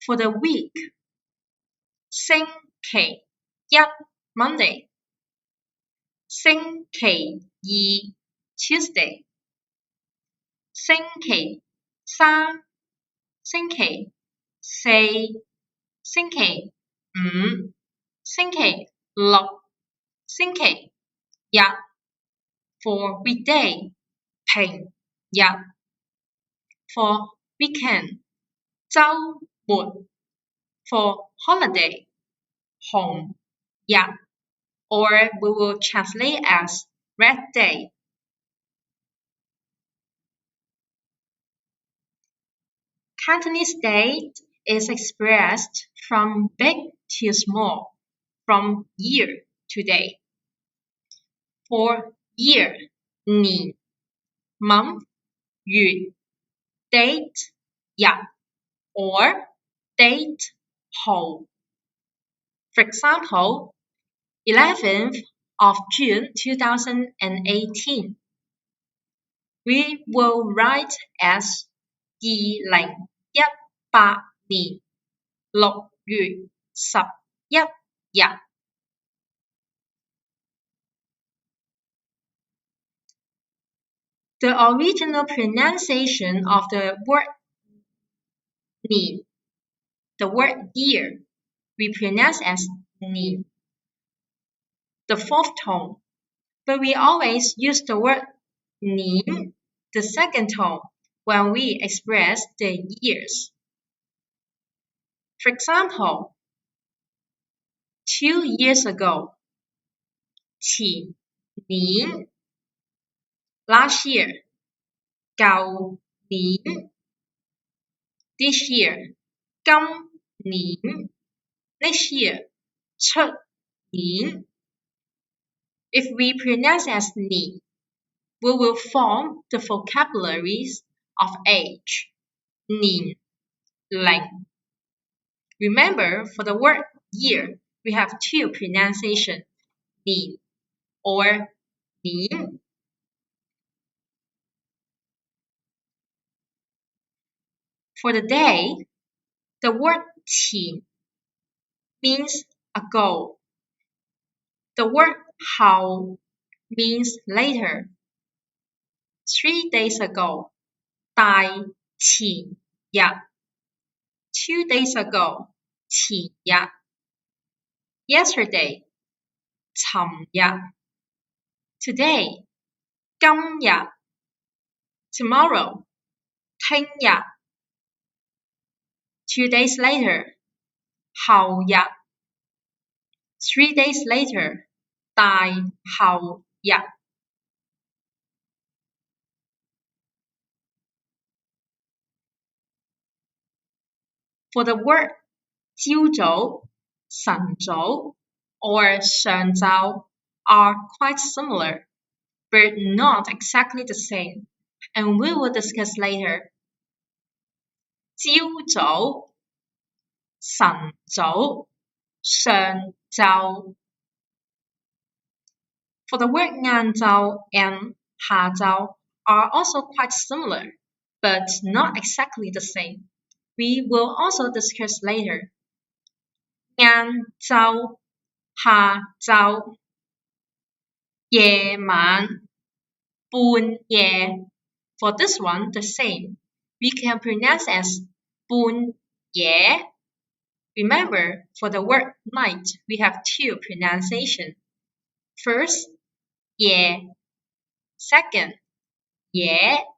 For the week, 星期一 Monday, 星期二 Tuesday, 星期三 星期四 星期五 星期六 星期日 For weekday, 平日 For weekend, 週末 For holiday, 紅日 or we will translate as red day. Cantonese date is expressed from big to small, from year to day. For year, 年 month, 月 date, 日 or date, 號 For example, 11th of June 2018. We will write as 2018年6月11日。The original pronunciation of the word 年, the word year, we pronounce as 年, the fourth tone, but we always use the word 年, the second tone, when we express the years. For example, 2 years ago, 前年 last year, 舊年 this year, 今年 next year, 出年 If we pronounce as 年, we will form the vocabularies of age, 年 齡. Remember, for the word year, we have two pronunciations, 年 or 年. For the day, the word 前 means ago. The word 後 means later. 3 days ago, 大前日. 2 days ago, 前日. Yesterday, 尋日. Today, 今日. Tomorrow, 聽日. 2 days later, 後日. 3 days later, 大後日. For the word 朝早, 晨早, or 上晝 are quite similar, but not exactly the same, and we will discuss later. 朝早, 晨早, 上晝. For the word 晏晝 and 下晝 are also quite similar, but not exactly the same. We will also discuss later. 晏晝, 下晝, 夜晚, 半夜. For this one, the same. We can pronounce as 半夜. Remember, for the word night, we have two pronunciations. First, 夜. Second, 夜.